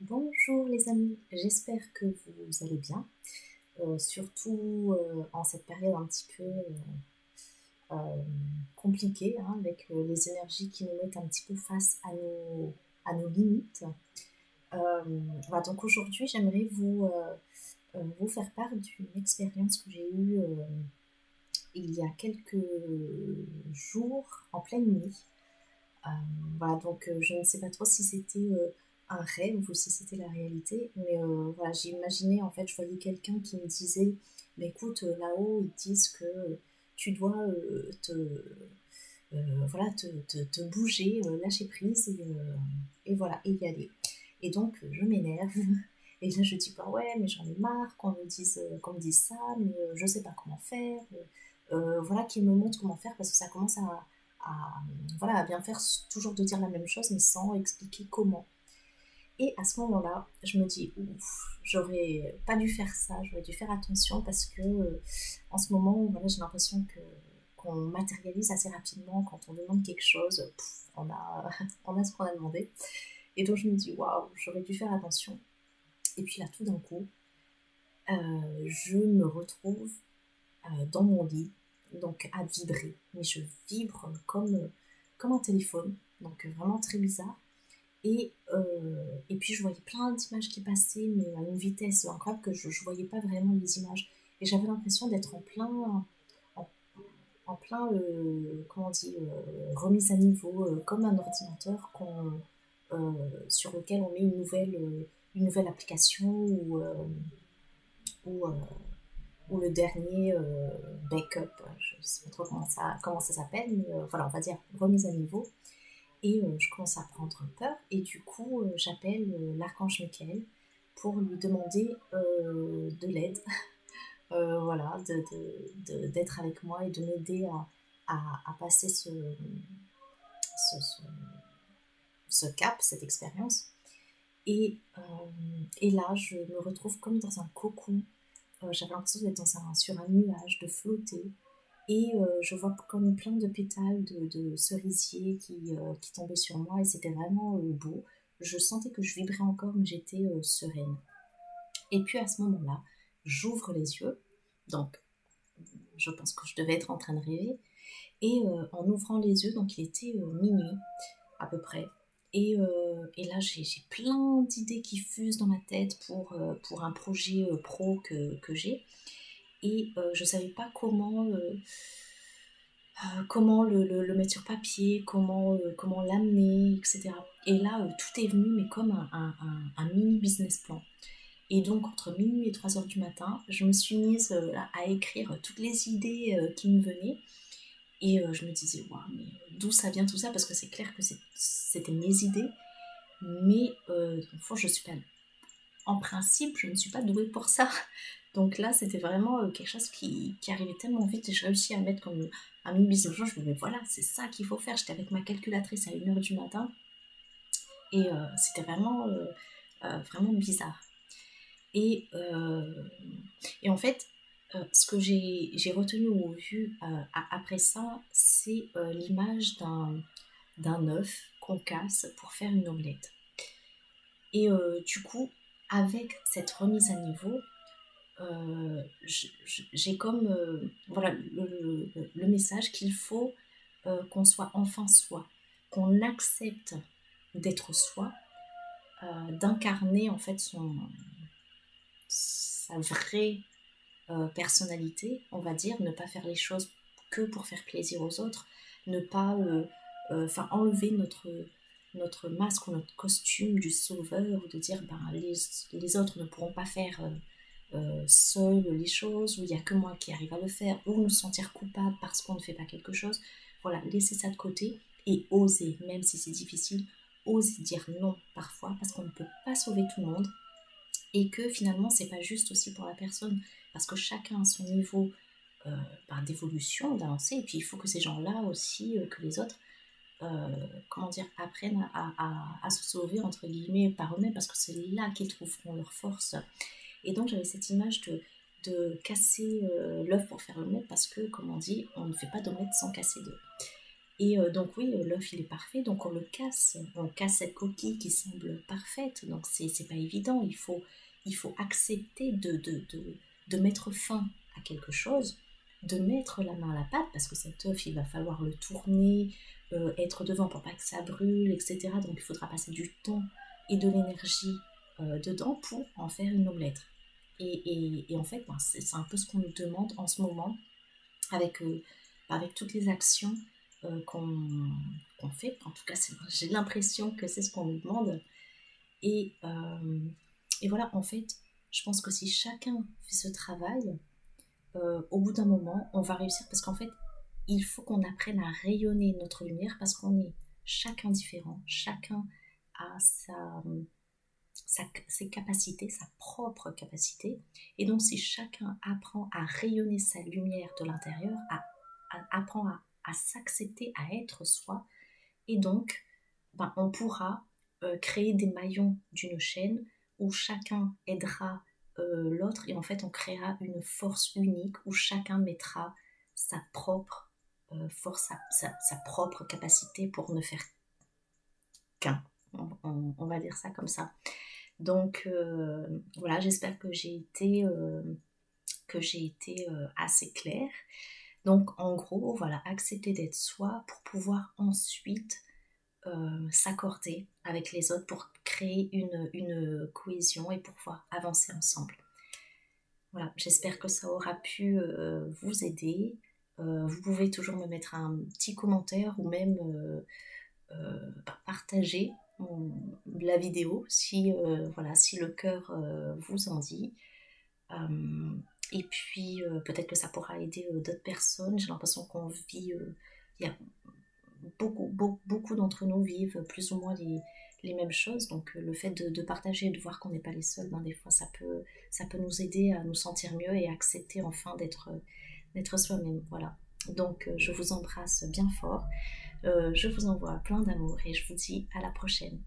Bonjour les amis, j'espère que vous allez bien, surtout en cette période un petit peu compliquée, hein, avec les énergies qui nous mettent un petit peu face à nos limites. Voilà, donc aujourd'hui j'aimerais vous faire part d'une expérience que j'ai eue il y a quelques jours en pleine nuit. Euh, voilà, donc je ne sais pas trop si c'était un rêve ou si c'était la réalité, mais voilà, j'ai imaginé, en fait, je voyais quelqu'un qui me disait, mais écoute, là-haut, ils disent que tu dois voilà, te bouger, lâcher prise, et voilà, et y aller. Et donc, je m'énerve, et là, je dis, bah ouais, mais j'en ai marre qu'on me dise ça, mais je sais pas comment faire, voilà, qu'il me montre comment faire, parce que ça commence voilà, à bien faire toujours de dire la même chose, mais sans expliquer comment. Et à ce moment-là, je me dis, ouf, j'aurais pas dû faire ça, j'aurais dû faire attention parce que en ce moment, voilà, j'ai l'impression qu'on matérialise assez rapidement quand on demande quelque chose, on a ce qu'on a demandé. Et donc je me dis, waouh, j'aurais dû faire attention. Et puis là, tout d'un coup, je me retrouve dans mon lit, donc à vibrer. Mais je vibre comme un téléphone, donc vraiment très bizarre. Et puis je voyais plein d'images qui passaient, mais à une vitesse incroyable que je ne voyais pas vraiment les images. Et j'avais l'impression d'être en, en plein comment on dit, remise à niveau, comme un ordinateur sur lequel on met une nouvelle application ou, euh, ou le dernier backup. Je ne sais pas trop comment ça s'appelle, mais voilà, on va dire remise à niveau. Et je commence à prendre peur. Et du coup, j'appelle l'archange Michael pour lui demander de l'aide, voilà, d'être avec moi et de m'aider à passer ce, ce, ce cap, cette expérience. Et, et là, je me retrouve comme dans un cocon. J'avais l'impression d'être sur un nuage, de flotter. Et je vois comme plein de pétales de cerisier qui tombaient sur moi et c'était vraiment beau. Je sentais que je vibrais encore, mais j'étais sereine. Et puis à ce moment-là, j'ouvre les yeux. Donc, je pense que je devais être en train de rêver. Et en ouvrant les yeux, donc il était minuit à peu près. Et là, j'ai plein d'idées qui fusent dans ma tête pour un projet pro que j'ai. Et je ne savais pas comment le mettre sur papier, comment l'amener, etc. Et là, tout est venu, mais comme un mini business plan. Et donc, entre minuit et 3 heures du matin, je me suis mise à écrire toutes les idées qui me venaient. Et je me disais, waouh, mais d'où ça vient tout ça? Parce que c'est clair que c'était mes idées. Mais au fond, je suis pas. En principe, je ne suis pas douée pour ça. Donc là, c'était vraiment quelque chose qui arrivait tellement vite et j'ai réussi à mettre comme un mini business plan. Je me disais, mais voilà, c'est ça qu'il faut faire. J'étais avec ma calculatrice à 1 heure du matin et c'était vraiment bizarre. Et, euh, et en fait, ce que j'ai retenu ou vu après ça, c'est l'image d'un œuf qu'on casse pour faire une omelette. Et du coup, avec cette remise à niveau, j'ai comme voilà le message qu'il faut qu'on soit enfin soi, qu'on accepte d'être soi, d'incarner en fait sa vraie personnalité, on va dire, ne pas faire les choses que pour faire plaisir aux autres, ne pas enlever notre masque ou notre costume du sauveur, de dire ben, les autres ne pourront pas faire seuls les choses, ou il n'y a que moi qui arrive à le faire, ou nous sentir coupable parce qu'on ne fait pas quelque chose. Voilà, laisser ça de côté et oser, même si c'est difficile, oser dire non parfois parce qu'on ne peut pas sauver tout le monde et que finalement c'est pas juste aussi pour la personne parce que chacun a son niveau d'évolution, d'avancée et puis il faut que ces gens-là aussi, que les autres comment dire, apprennent à se sauver entre guillemets par eux-mêmes parce que c'est là qu'ils trouveront leur force. Et donc j'avais cette image de casser l'œuf pour faire l'omelette parce que comme on dit on ne fait pas d'omelette sans casser d'œuf. Et donc oui, l'œuf il est parfait, donc on casse cette coquille qui semble parfaite, donc c'est pas évident, il faut accepter de mettre fin à quelque chose, de mettre la main à la pâte, parce que cet œuf il va falloir le tourner, être devant pour pas que ça brûle, etc. Donc il faudra passer du temps et de l'énergie dedans pour en faire une omelette. Et en fait, ben, c'est un peu ce qu'on nous demande en ce moment avec, avec toutes les actions qu'on fait. En tout cas, j'ai l'impression que c'est ce qu'on nous demande. Et, euh, et voilà, en fait, je pense que si chacun fait ce travail, au bout d'un moment, on va réussir parce qu'en fait, il faut qu'on apprenne à rayonner notre lumière parce qu'on est chacun différent, chacun a ses capacités, sa propre capacité. Et donc, si chacun apprend à rayonner sa lumière de l'intérieur, apprend à s'accepter, à être soi, et donc, ben, on pourra créer des maillons d'une chaîne où chacun aidera l'autre et en fait, on créera une force unique où chacun mettra sa propre force, sa propre capacité pour ne faire qu'un. On va dire ça comme ça. Donc voilà, j'espère que j'ai été assez claire. Donc en gros, voilà, accepter d'être soi pour pouvoir ensuite s'accorder avec les autres pour créer une cohésion et pour pouvoir avancer ensemble. Voilà, j'espère que ça aura pu vous aider. Vous pouvez toujours me mettre un petit commentaire ou même partager la vidéo si, voilà, si le cœur vous en dit. Euh, et puis peut-être que ça pourra aider d'autres personnes. J'ai l'impression qu'on vit, il y a beaucoup d'entre nous vivent plus ou moins les mêmes choses. Donc le fait de partager et de voir qu'on n'est pas les seuls, ben, des fois ça peut nous aider à nous sentir mieux et à accepter enfin d'être soi-même. Voilà. Donc je vous embrasse bien fort. Je vous envoie plein d'amour et je vous dis à la prochaine.